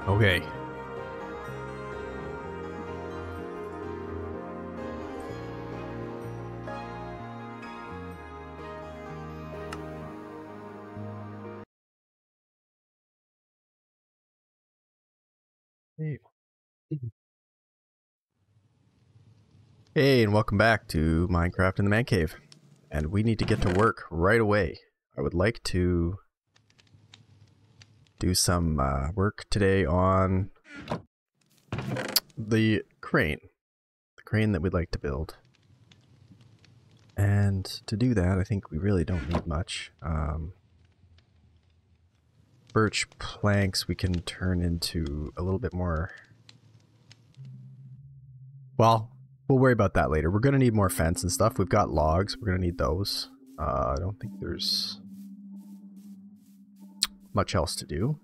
Okay. Hey. Hey, and welcome back to Minecraft in the Man Cave. And we need to get to work right away. I would like to do some work today on the crane. The crane that we'd like to build. And to do that, I think we really don't need much. Birch planks we can turn into a little bit more... Well, we'll worry about that later. We're going to need more fence and stuff. We've got logs. We're going to need those. I don't think there's much else to do.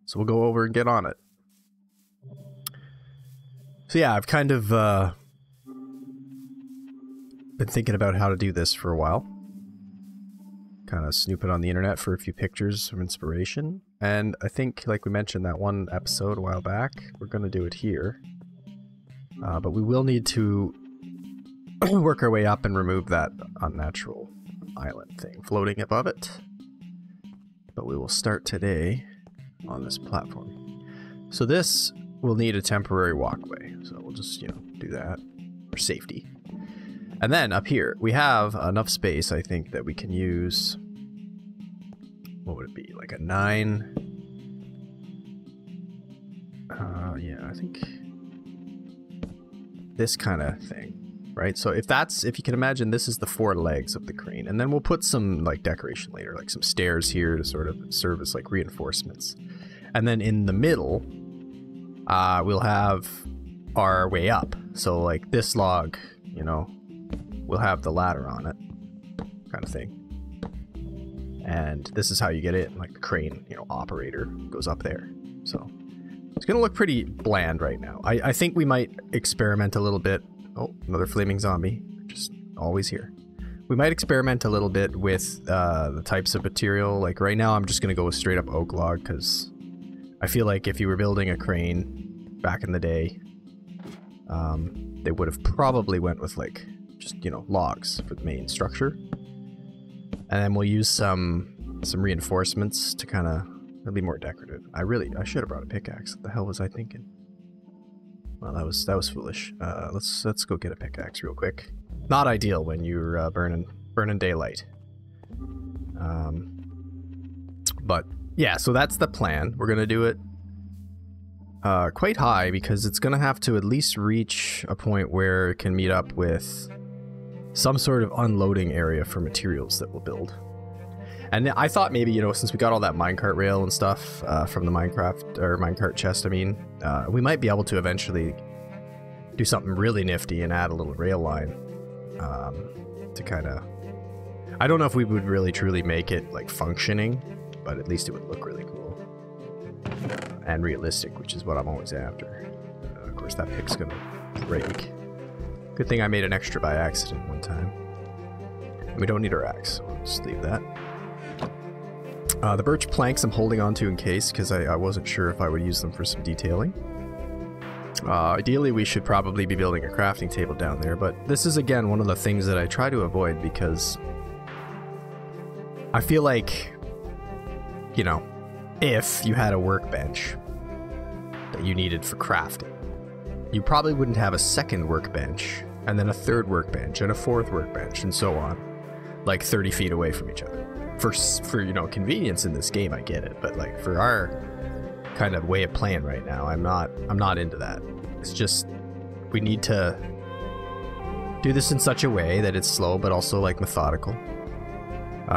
So we'll go over and get on it. So yeah, I've kind of been thinking about how to do this for a while. Kind of snooping on the internet for a few pictures of inspiration. And I think, like we mentioned that one episode a while back, we're going to do it here. But we will need to work our way up and remove that unnatural island thing floating above it. But we will start today on this platform. So this will need a temporary walkway. So we'll just, do that for safety. And then up here, we have enough space, I think, that we can use... What would it be? Like a 9? Yeah, I think... This kind of thing, right? So if you can imagine, this is the 4 legs of the crane, and then we'll put some like decoration later, like some stairs here to sort of serve as like reinforcements. And then in the middle, we'll have our way up. So like this log, we'll have the ladder on it, kind of thing. And this is how you get in, like the crane, operator goes up there. So it's going to look pretty bland right now. I think we might experiment a little bit. Oh, another flaming zombie. Just always here. We might experiment a little bit with the types of material. Like right now I'm just going to go with straight up oak log because I feel like if you were building a crane back in the day, they would have probably went with like just, logs for the main structure. And then we'll use some reinforcements to kind of... It'll be more decorative. I should have brought a pickaxe. What the hell was I thinking? Well, that was foolish. Let's go get a pickaxe real quick. Not ideal when you're burning daylight. But yeah, so that's the plan. We're gonna do it quite high because it's gonna have to at least reach a point where it can meet up with some sort of unloading area for materials that we'll build. And I thought maybe, since we got all that minecart rail and stuff from the minecart chest, we might be able to eventually do something really nifty and add a little rail line to kind of... I don't know if we would really truly make it like functioning, but at least it would look really cool. And realistic, which is what I'm always after. Of course, that pick's gonna break. Good thing I made an extra by accident one time. And we don't need our axe, so we'll just leave that. The birch planks I'm holding on to in case, because I wasn't sure if I would use them for some detailing. Ideally, we should probably be building a crafting table down there, but this is, again, one of the things that I try to avoid because I feel like, if you had a workbench that you needed for crafting, you probably wouldn't have a second workbench, and then a third workbench, and a fourth workbench, and so on, like 30 feet away from each other. For convenience in this game, I get it, but like for our kind of way of playing right now, I'm not into that. It's just we need to do this in such a way that it's slow but also like methodical.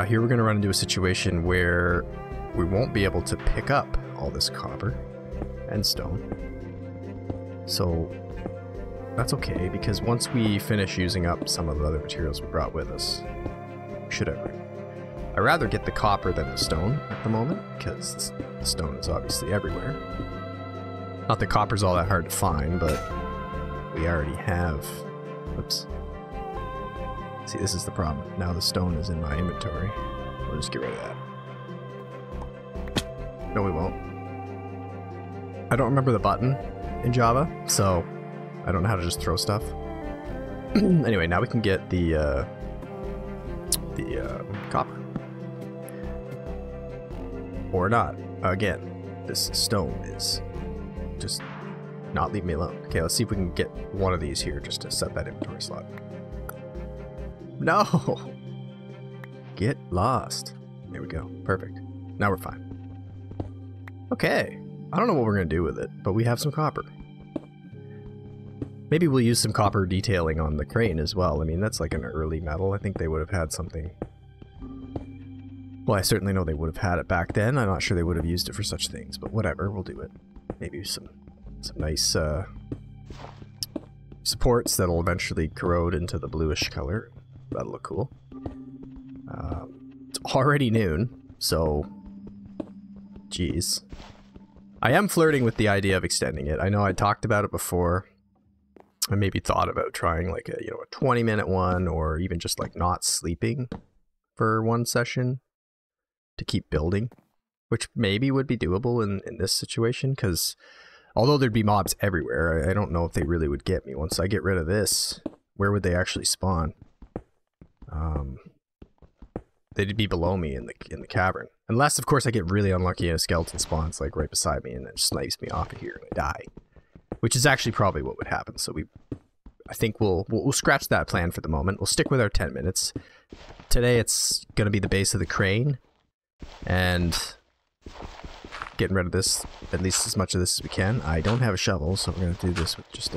Here we're gonna run into a situation where we won't be able to pick up all this copper and stone. So that's okay, because once we finish using up some of the other materials we brought with us, we should have room. I'd rather get the copper than the stone at the moment, because the stone is obviously everywhere. Not that copper's all that hard to find, but we already have... Oops. See, this is the problem. Now the stone is in my inventory. We'll just get rid of that. No, we won't. I don't remember the button in Java, so I don't know how to just throw stuff. Anyway, now we can get the copper. Or not. Again, this stone is just not leave me alone. Okay, let's see if we can get one of these here just to set that inventory slot. No! Get lost. There we go. Perfect. Now we're fine. Okay. I don't know what we're going to do with it, but we have some copper. Maybe we'll use some copper detailing on the crane as well. I mean, that's like an early metal. I think they would have had something. Well, I certainly know they would have had it back then. I'm not sure they would have used it for such things, but whatever, we'll do it. Maybe some nice supports that'll eventually corrode into the bluish color. That'll look cool. It's already noon, so geez. I am flirting with the idea of extending it. I know I talked about it before. I maybe thought about trying like a, a 20-minute one, or even just like not sleeping for one session to keep building, which maybe would be doable in this situation, because although there'd be mobs everywhere, I don't know if they really would get me. Once I get rid of this, where would they actually spawn? They'd be below me in the cavern. Unless, of course, I get really unlucky and a skeleton spawns like right beside me and then snipes me off of here and I die. Which is actually probably what would happen. So I think we'll scratch that plan for the moment. We'll stick with our 10 minutes. Today it's going to be the base of the crane. And getting rid of this, at least as much of this as we can. I don't have a shovel, so we're going to do this with just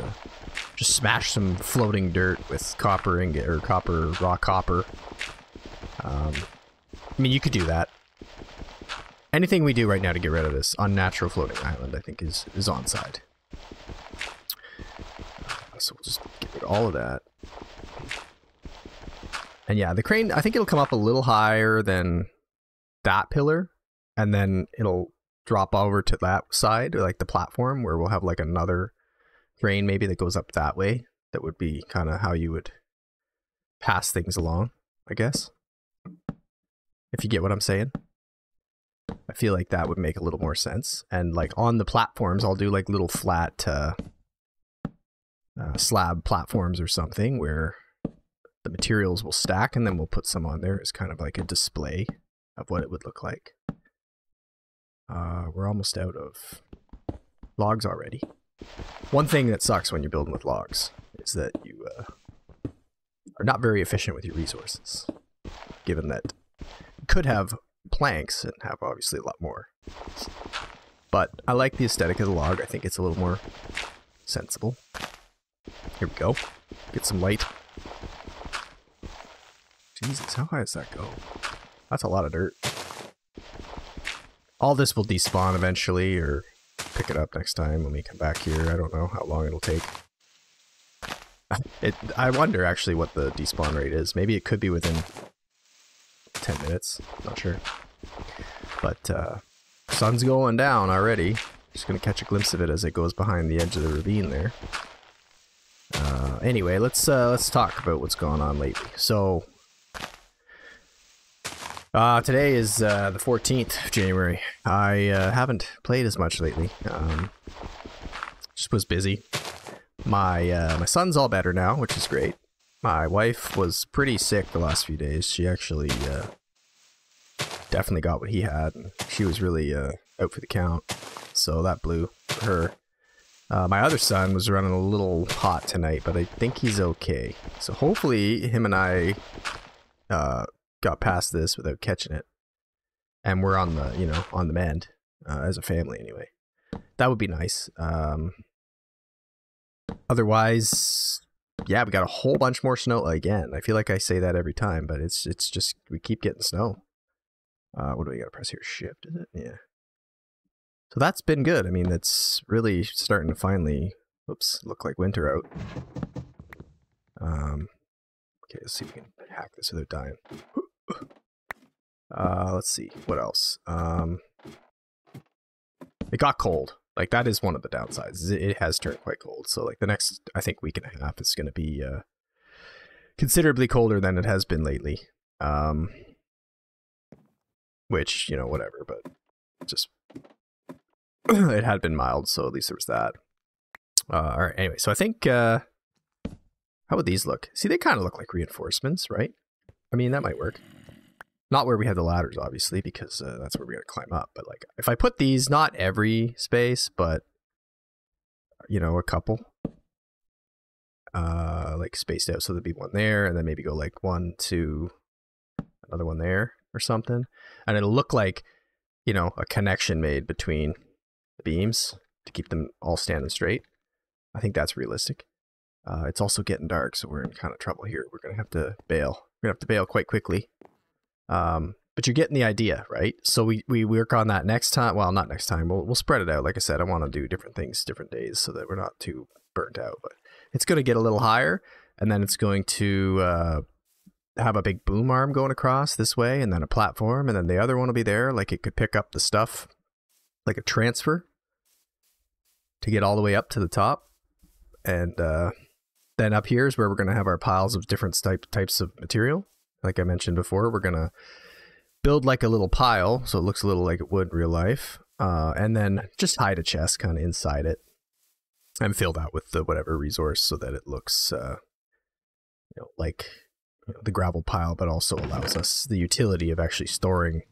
smash some floating dirt with copper ingot, or raw copper. I mean, you could do that. Anything we do right now to get rid of this unnatural floating island, I think, is onside. So we'll just get rid of all of that. And yeah, the crane, I think it'll come up a little higher than that pillar, and then it'll drop over to that side, or like the platform, where we'll have like another crane maybe that goes up that way. That would be kind of how you would pass things along, I guess. If you get what I'm saying. I feel like that would make a little more sense. And like on the platforms, I'll do like little flat slab platforms or something where the materials will stack, and then we'll put some on there as kind of like a display of what it would look like. We're almost out of logs already. One thing that sucks when you're building with logs is that you are not very efficient with your resources, given that you could have planks and have obviously a lot more. But I like the aesthetic of the log. I think it's a little more sensible. Here we go. Get some light. Jesus, how high does that go? That's a lot of dirt. All this will despawn eventually, or pick it up next time when we come back here. I don't know how long it'll take. I wonder actually what the despawn rate is. Maybe it could be within 10 minutes. Not sure. But sun's going down already. Just gonna catch a glimpse of it as it goes behind the edge of the ravine there. Anyway, let's talk about what's going on lately. So today is the 14th of January. I haven't played as much lately. Just was busy. My son's all better now, which is great. My wife was pretty sick the last few days. She actually definitely got what he had, and she was really out for the count. So that blew for her. My other son was running a little hot tonight, but I think he's okay. So hopefully him and I got past this without catching it, and we're on the on the mend as a family anyway. That would be nice. Otherwise, yeah, we got a whole bunch more snow again. I feel like I say that every time, but it's just we keep getting snow. What do we got to press here? Shift, is it? Yeah. So that's been good. I mean, it's really starting to finally, look like winter out. Okay, let's see if we can hack this without dying. Let's see, what else? It got cold. Like, that is one of the downsides. It has turned quite cold. So, like, the next, I think, week and a half is going to be considerably colder than it has been lately. Which, whatever, but just it had been mild, so at least there was that. All right, anyway, so I think, how would these look? See, they kind of look like reinforcements, right? I mean, that might work. Not where we have the ladders, obviously, because that's where we got to climb up. But like, if I put these, not every space, but, you know, a couple, like spaced out, so there'd be one there, and then maybe go like 1, 2, another one there or something. And it'll look like, you know, a connection made between the beams to keep them all standing straight. I think that's realistic. It's also getting dark, so we're in kind of trouble here. We're going to have to bail. We're going to have to bail quite quickly. But you're getting the idea, right? So we work on that next time. Well, not next time. We'll spread it out. Like I said, I want to do different things, different days, so that we're not too burnt out. But it's going to get a little higher, and then it's going to have a big boom arm going across this way, and then a platform, and then the other one will be there. Like it could pick up the stuff, like a transfer, to get all the way up to the top. And then up here is where we're going to have our piles of different types of material. Like I mentioned before, we're going to build like a little pile, so it looks a little like it would in real life, and then just hide a chest kind of inside it and fill that with the whatever resource so that it looks you know, like, you know, the gravel pile, but also allows us the utility of actually storing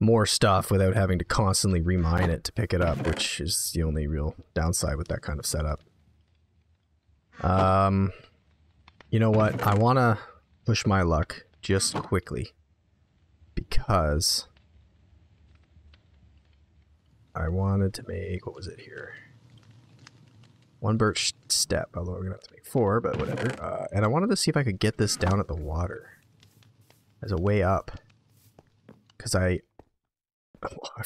more stuff without having to constantly remine it to pick it up, which is the only real downside with that kind of setup. You know what? I want to push my luck just quickly because I wanted to make, what was it here? 1 birch step, although we're gonna have to make 4, but whatever. And I wanted to see if I could get this down at the water as a way up, because I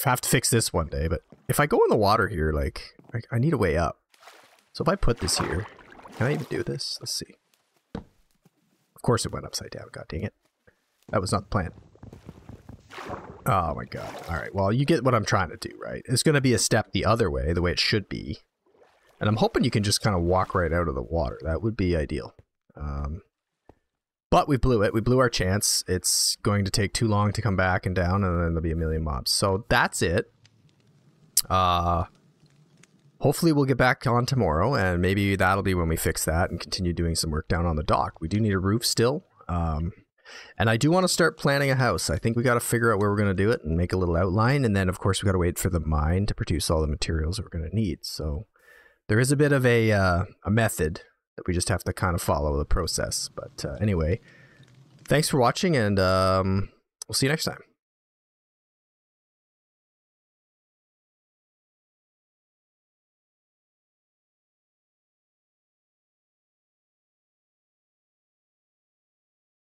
have to fix this one day. But if I go in the water here, like I need a way up. So if I put this here, can I even do this? Let's see. Of course it went upside down. God dang it! That was not the plan. Oh my god! All right. Well, you get what I'm trying to do, right? It's going to be a step the other way, the way it should be. And I'm hoping you can just kind of walk right out of the water. That would be ideal. But we blew it. We blew our chance. It's going to take too long to come back and down, and then there'll be a million mobs. So that's it. Hopefully we'll get back on tomorrow, and maybe that'll be when we fix that and continue doing some work down on the dock. We do need a roof still. And I do want to start planning a house. I think we got to figure out where we're going to do it and make a little outline. And then, of course, we got to wait for the mine to produce all the materials that we're going to need. So there is a bit of a method that we just have to kind of follow the process. But anyway, thanks for watching, and we'll see you next time.